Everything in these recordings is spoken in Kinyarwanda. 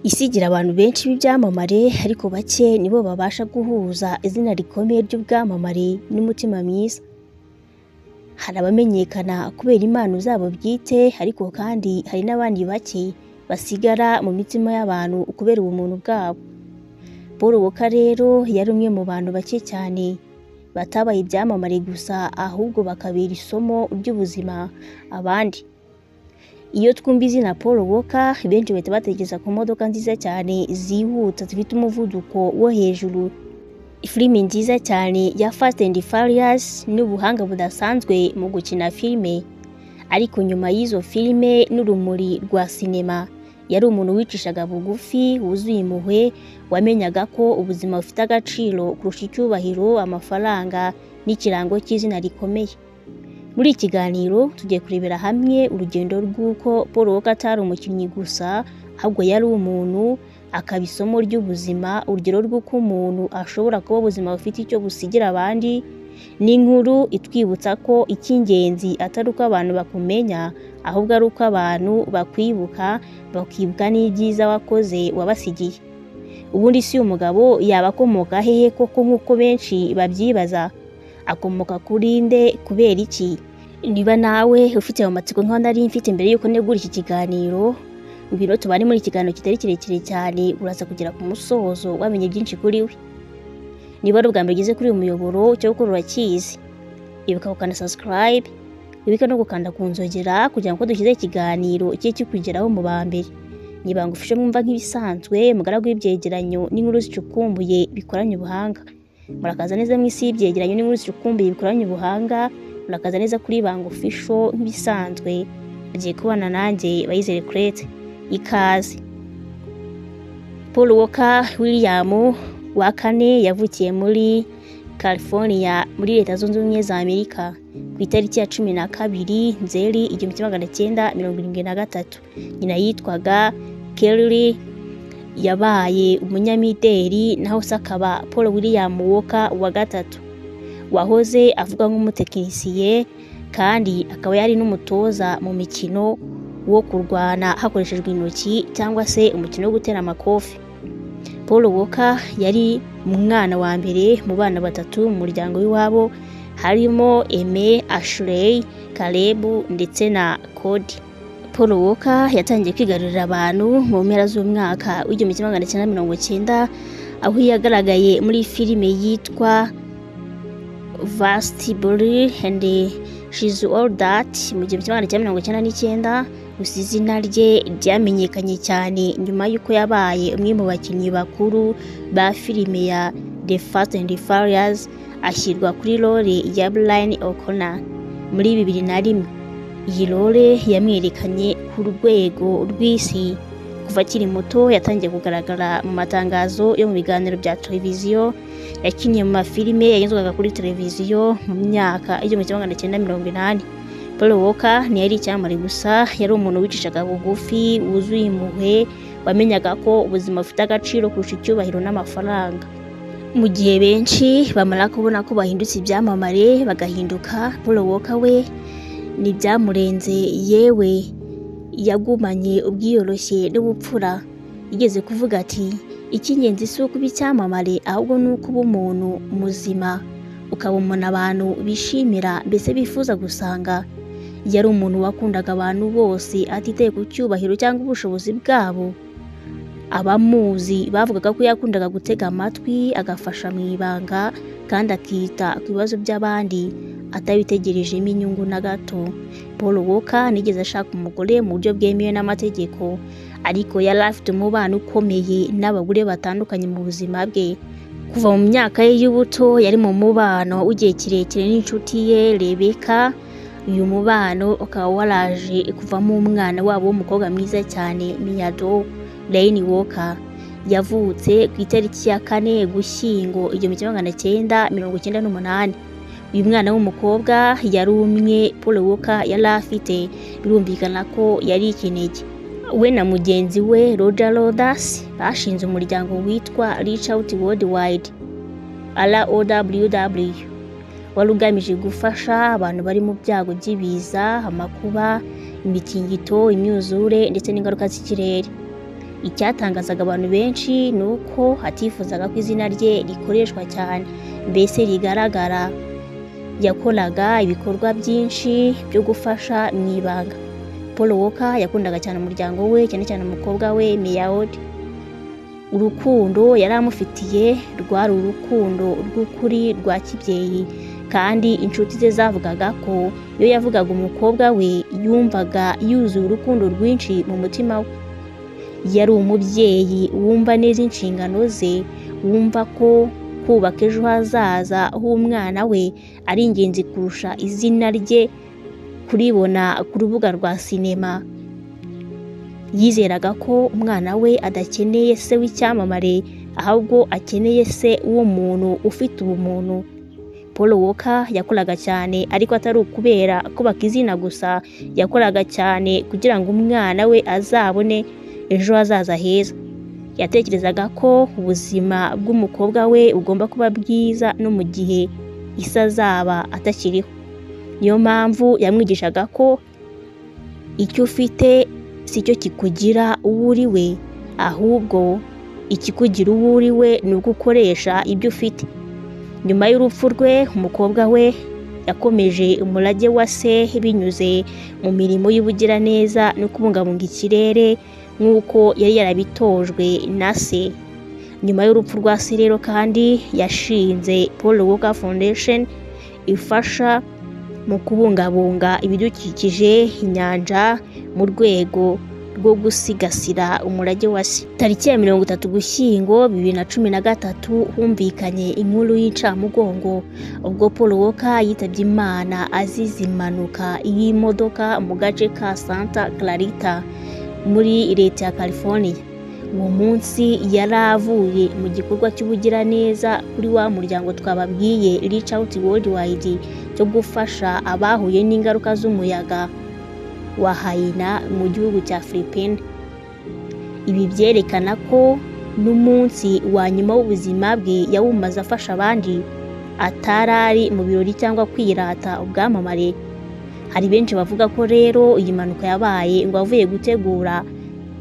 Isi igira abantu benshi b'ibyamamare ariko bake nibo babasha guhuza izina rikomeye ry'ubwamamare n'umutima mwiza. Hari abamenyekana kubera impano zabo bwite ariko kandi hari n'abandi bake basigara mu mitima y'abantu kubera ubumuntu bwabo. Paul Walker rero yari umwe mu bantu bake cyane batabaye ibyamamare gusa ahubwo bakabera isomo ry'ubuzima abandi. Iyo twumva izina Paul Walker benshi bahita batekereza ku modoka nziza cyane zihuta zifite umuvuduko wo hejuru, filime nziza cyane ya Fast and Furious n'ubuhanga budasanzwe mu gukina filime. Ariko nyuma y'izo filime n'urumuri rwa sinema yari umuntu wicishaga bugufi, wuzuye impuhwe, wamenyaga ko ubuzima bufite agaciro kurusha icyubahiro, amafaranga n'ikirango cy'izina rikomeye. Muri iki kiganiro tugiye kurebera hamwe urugendo rw'uko Paul Walker atari umukinnyi gusa ahubwo yari umuntu, akaba isomo ry'ubuzima, urugero rw'uko umuntu ashobora kuba ubuzima bufite icyo busigira abandi, n'inkuru itwibutsa ko icy'ingenzi atari uko abantu bakumenya ahubwo ari uko abantu bakwibuka, bakibuka n'ibyiza wakoze wabasigiye. Ubundi si umugabo yaba akomoka hehe koko nk'uko benshi babyibaza? Akomoka kuri nde? Kubera iki? Niba nawe ufite amatsiko nk'aho nari mfite mbere yuko negura iki kiganiro, ngwino tubane muri ikiganiro kitari kirekire cyane, uraza kugera ku musozo wamenye byinshi kuri we. Niba ari ubwa mbere ugeze kuri uyu muyoboro cyo gukora urakizi, ibuka gukanda subscribe, ibuka no gukanda ku nzogera kugira ngo dushyize ikiganiro kijye kikugeraho mu ba mbere. Niba ngufashe mwumva nk'ibisanzwe, mugaragu w'ibyegeranyo n'inkuru zicukumbuye bikoranye ubuhanga. Murakaza neza mu isi y'ibyegeranyo n'inkuru zicukumbuye bikoranye ubuhanga, murakaza neza kuri Banga Official nk'ibisanzwe. Ugiye kubana nanjye Bayizere Claire, ikaze. Paul Walker William wa kane yavukiye muri California muri Leta Zunze Ubumwe za Amerika ku itariki ya 12 Nzeri 1973. Nyina yitwaga Kelly, yabaye umunyamideli, naho se akaba Paul William Walker wa gatatu, wahoze avuga nk'umutekinisiye kandi akaba yari n'umutoza mu mikino wo kurwana hakoreshejwe intoki cyangwa se umukino wo gutera amakofi. Paul Walker yari umwana wa mbere mu bana batatu mu muryango w'iwabo, harimo Aime, Ashley, Caleb ndetse na Cody. Paul Walker yatangiye kwigarurira abantu mu mpera z'umwaka w'1990 aho yagaragaye muri filime yitwa Vast Bully and She's All That mu 1999. Gusa izina rye ryamenyekanye cyane nyuma y'uko yabaye umwe mu bakinnyi bakuru ba filime ya The Fast and Furious, ashyirwa kuri role ya Brian O'Connor muri 2001. Iyi role yamwerekanye ku rwego rw'isi. Kuva akiri muto yatangiye kugaragara mu matangazo yo mu biganiro bya televiziyo, yakinnye mu mafilime yagenzwaga kuri televiziyo mu myaka y'1980. Paul Walker ntiyari icyamamare gusa, yari umuntu wicishaga bugufi, wuzuye impuhwe, wamenyaga ko ubuzima bufite agaciro kurusha icyubahiro n'amafaranga. Mu gihe benshi bamara kubona ko bahindutse ibyamamare bagahinduka, Paul Walker we ntibyamurenze, yewe yagumanye ubwiyoroshye n'ubupfura. Yigeze kuvuga ati, icy'ingenzi si ukuba icyamamare ahubwo ni ukuba umuntu muzima, ukaba umuntu abantu bishimira, mbese bifuza gusanga. Yari umuntu wakundaga abantu bose atitaye ku cyubahiro cyangwa ubushobozi bwabo. Abamuzi bavugaga ko yakundaga gutega amatwi, agafasha mu ibanga kandi akita ku bibazo by'abandi atabitegerejemo inyungu na gato. Paul Walker nigeze ashaka umugore mu buryo bwemewe n'amategeko, ariko yari afite umubano ukomeye n'abagore batandukanye mu buzima bwe. Kuva mu myaka ye y'ubuto yari mu mubano w'igihe kirekire n'inshuti ye Rebecca. Uyu mubano ukaba waraje kuvamo umwana wabo w'umukobwa mwiza cyane, Miyado Lane Walker. Yavutse ku itariki ya 4 Ugushyingo 1998. Uyu mwana w'umukobwa yari umwe Paul Walker yari afite, birumvikana ko yari ikinege. We na mugenzi we Roger Rhodes bashinze umuryango witwa Reach Out Worldwide ROWW, wari ugamije gufasha abantu bari mu byago by'ibiza, amakuba, imitingito, imyuzure ndetse n'ingaruka z'ikirere. Icyatangazaga abantu benshi ni uko hatifuzaga ko izina rye rikoreshwa cyane, mbese rigaragara. Yakoraga ibikorwa byinshi byo gufasha mu ibanga. Paul Walker yakundaga cyane umuryango we, cyane cyane umukobwa we Mildred. Urukundo yari amufitiye rwari urukundo rw'ukuri rwa kibyeyi, kandi inshuti ze zavugaga ko iyo yavugaga umukobwa we yumvaga yuzuye urukundo rwinshi mu mutima we. Yari umubyeyi wumva neza inshingano ze, wumva ko kubaka ejo hazaza h'umwana we ari ingenzi kurusha izina rye kuribona ku rubuga rwa sinema. Yizeraga ko umwana we adakeneye se w'icyamamare, ahubwo akeneye se w'umuntu ufite ubumuntu. Paul Walker yakoraga cyane, ariko atari ukubera kubaka izina gusa. Yakoraga cyane kugira ngo umwana we azabone ejo hazaza heza. Yatekerezaga ko ubuzima bw'umukobwa we bugomba kuba bwiza no mu gihe ise azaba atakiriho. Niyo mpamvu yamwigishaga ko icyo ufite si cyo kikugira uwo uri we, ahubwo ikikugira uwo uri we ni uko ukoresha ibyo ufite. Nyuma y'urupfu rwe, umukobwa we yakomeje umurage wa se binyuze mu mirimo y'ubugiraneza no kubungabunga ikirere nk'uko yari yarabitojwe na se. Nyuma y'urupfu rwa se rero kandi yashinze Paul Walker Foundation ifasha mu kubungabunga ibidukikije, inyanja, mu rwego rwo gusigasira umurage wa se. Tariki ya 30 Ugushyingo 2013 humvikanye inkuru y'incamugongo ubwo Paul Walker yitabye Imana azize impanuka y'imodoka mu gace ka Santa Clarita muri leta ya California. Uwo munsi yari avuye mu gikorwa cy'ubugiraneza kuri wa muryango twababwiye Reach Out Worldwide cyo gufasha abahuye n'ingaruka z'umuyaga wa Haina mu gihugu cya Philippines. Ibi byerekana ko n'umunsi wa nyuma w'ubuzima bwe yawumaze afasha abandi, atarari mu birori cyangwa kwirata ubwamamare. Hari benshi bavuga ko rero iyi mpanuka yabaye ngo avuye gutegura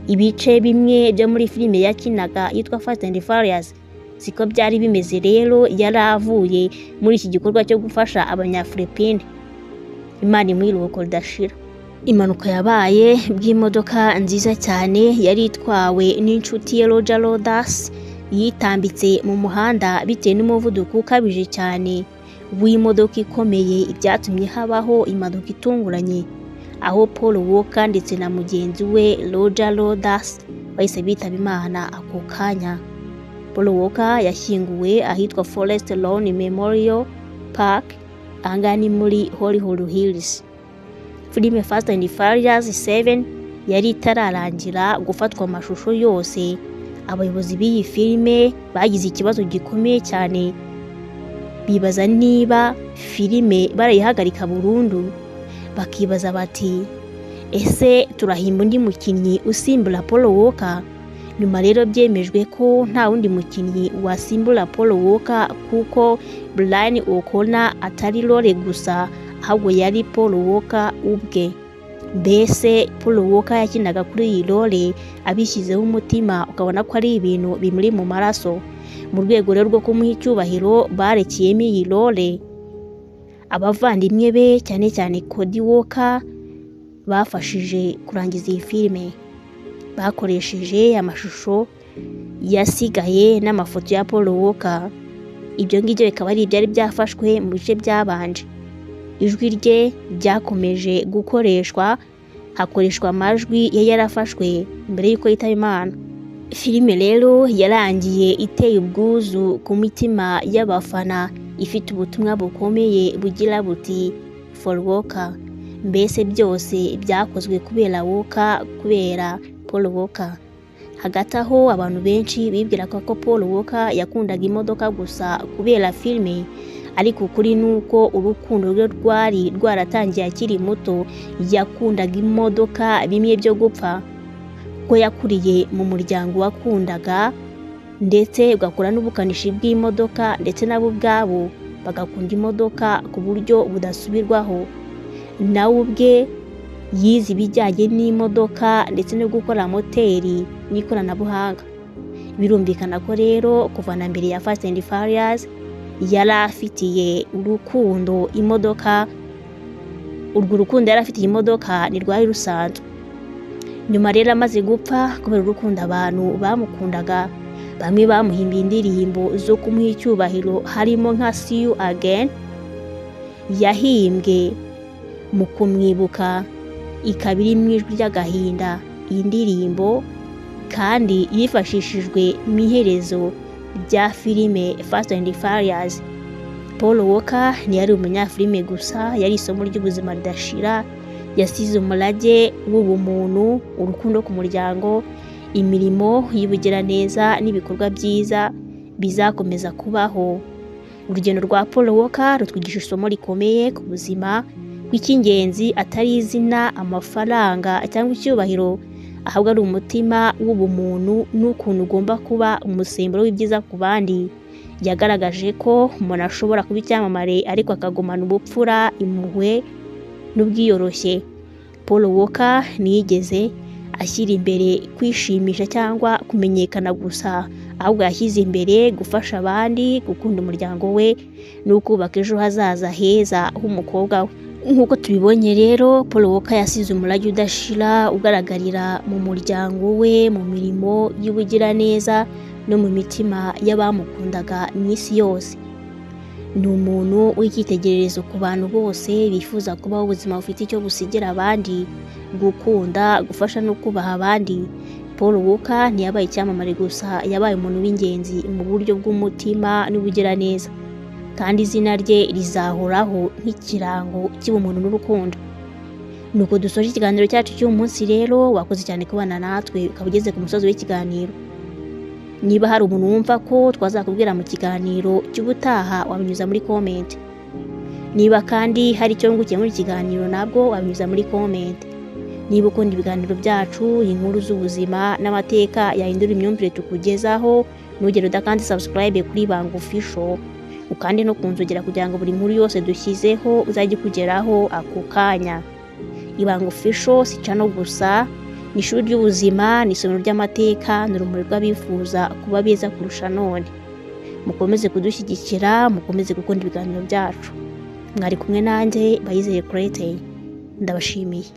ibice bimwe byo muri filime yakinaga yitwa Fast and Furious. Siko byari bimeze rero, yari avuye muri iki gikorwa cyo gufasha abanyafilipine. Imana imwiruko ridashira. Impanuka yabaye bw'imodoka nziza cyane yari itwawe n'inshuti ye Roger Rodas, yitambitse mu muhanda bitewe n'umuvuduko ukabije cyane w'imodoka ikomeye. Ibyatumye habaho impanuka itunguranye, aho Paul Walker ndetse na mugenzi we Roger Rodas bahise bitaba Imana ako kanya. Paul Walker yashyinguwe ahitwa Forest Lawn Memorial Park, ahangana muri Hollywood Hills. Filime Fast and Furious 7 yari itararangira gufatwa amashusho yose. Abayobozi b'iyi filime bagize ikibazo gikomeye cyane, bibaza niba filime barayihagarika burundu. Bakibaza bati, ese turahimba undi mukinnyi usimbura Paul Walker? Nyuma rero byemejwe ko nta wundi mukinnyi wasimbura Paul Walker, kuko Brian O'Connor atari role gusa, ahubwo yari Paul Walker ubwe. Mbese Paul Walker yakinaga kuri iyi role abishyizeho umutima, ukabona ko ari ibintu bimuri mu maraso. Mu rwego rero rwo kumuha icyubahiro barekiyemo iyi role. Abavandimwe be cyane cyane Cody Walker bafashije kurangiza iyi filime. Bakoresheje amashusho yasigaye n'amafoto ya Paul Walker. Ibyo ngibyo bikaba ari ibyari byafashwe mu bice byabanje. Ijwi rye ryakomeje gukoreshwa, hakoreshwa amajwi yari yarafashwe mbere y'uko yitaba Imana. Filime rero yarangiye iteye ubwuzu ku mitima y'abafana, ifite ubutumwa bukomeye bugira buti For Walker. Mbese byose byakozwe kubera Walker, kubera Paul Walker. Hagati aho abantu benshi bibwiraga ko Paul Walker yakundaga imodoka gusa kubera filime, ariko kuri nuko urukundo rwe rwari rwaratangiye akiri muto. Yakundaga imodoka bimwe byo gupfa, ko yakuriye mu muryango wakundaga ndetse ugakora n'ubukanishi bw'imodoka, ndetse nabo ubwabo bagakunda imodoka ku buryo budasubirwaho. Nawe ubwe yize ibijyanye n'imodoka ndetse no gukora moteri n'ikoranabuhanga. Birumvikana ko rero kuva na mbere ya Fast and Furious yari afitiye urukundo imodoka. Urwo rukundo yari afitiye imodoka ntirwari rusanzwe. Nyuma rero amaze gupfa kubera urukundo abantu bamukundaga, bamwe bamuhimbiye indirimbo zo kumuha icyubahiro harimo nka See You Again yahimbwe mu kumwibuka, ikaba iri mu ijwi ry'agahinda. Iyi ndirimbo kandi yifashishijwe mu iherezo rya filime Fast and Furious. Paul Walker ntiyari umunyafilime gusa, yari isomo ry'ubuzima ridashira. Yasize umurage w'ubumuntu, urukundo ku muryango, imirimo y'ubugiraneza n'ibikorwa byiza bizakomeza kubaho. Urugendo rwa Paul Walker rutwigisha isomo rikomeye ku buzima, kw'icy'ingenzi atari izina, amafaranga cyangwa icyubahiro, ahubwo ari umutima w'ubumuntu n'ukuntu ugomba kuba umusemburo w'ibyiza ku bandi. Yagaragaje ko umuntu ashobora kuba icyamamare ariko akagumana ubupfura, impuhwe n'ubwiyoroshye. Paul Walker ntiyigeze ashyira imbere kwishimisha cyangwa kumenyekana gusa, ahubwo yashyize imbere gufasha abandi, gukunda umuryango we no kubaka ejo hazaza heza h'umukobwa we. Nk'uko tubibonye rero, Paul Walker yasize umurage udashira ugaragarira mu muryango we, mu mirimo y'ubugiraneza no mu mitima y'abamukundaga mu isi yose. Ni umuntu w'icyitegererezo ku bantu bose bifuza kubaho ubuzima bufite icyo busigira abandi, gukunda, gufasha no kubaha abandi. Paul Walker ntiyabaye icyamamare gusa, yabaye umuntu w'ingenzi mu buryo bw'umutima n'ubugiraneza, kandi izina rye rizahoraho nk'ikirango cy'ubumuntu n'urukundo. Nuko dusoje ikiganiro cyacu cy'uyu munsi rero. Wakoze cyane kubana natwe ukaba ugeze ku musozi w'ikiganiro. Niba hari umuntu wumva ko twazakubwira mu kiganiro cy'ubutaha, wabinyuza muri comment. Niba kandi hari icyo wungukiye muri kiganiro, nabwo wabinyuza muri comment. Niba ukunda ibiganiro byacu, inkuru z'ubuzima n'amateka yahindura imyumvire tukugezaho, ntugere udakanda subscribe kuri Ibanga Official, ukandi no kunzogera kugira ngo buri nkuru yose dushyizeho uzajye kugeraho ako kanya. Ibanga Official si channel gusa, ni ishuri ry'ubuzima, ni isomero ry'amateka, ni urumuri rw'abifuza kuba beza kurusha none. Mukomeze kudushyigikira, mukomeze gukunda ibiganiro byacu. Mwari kumwe nanjye Bayizeye Claire. Ndabashimiye.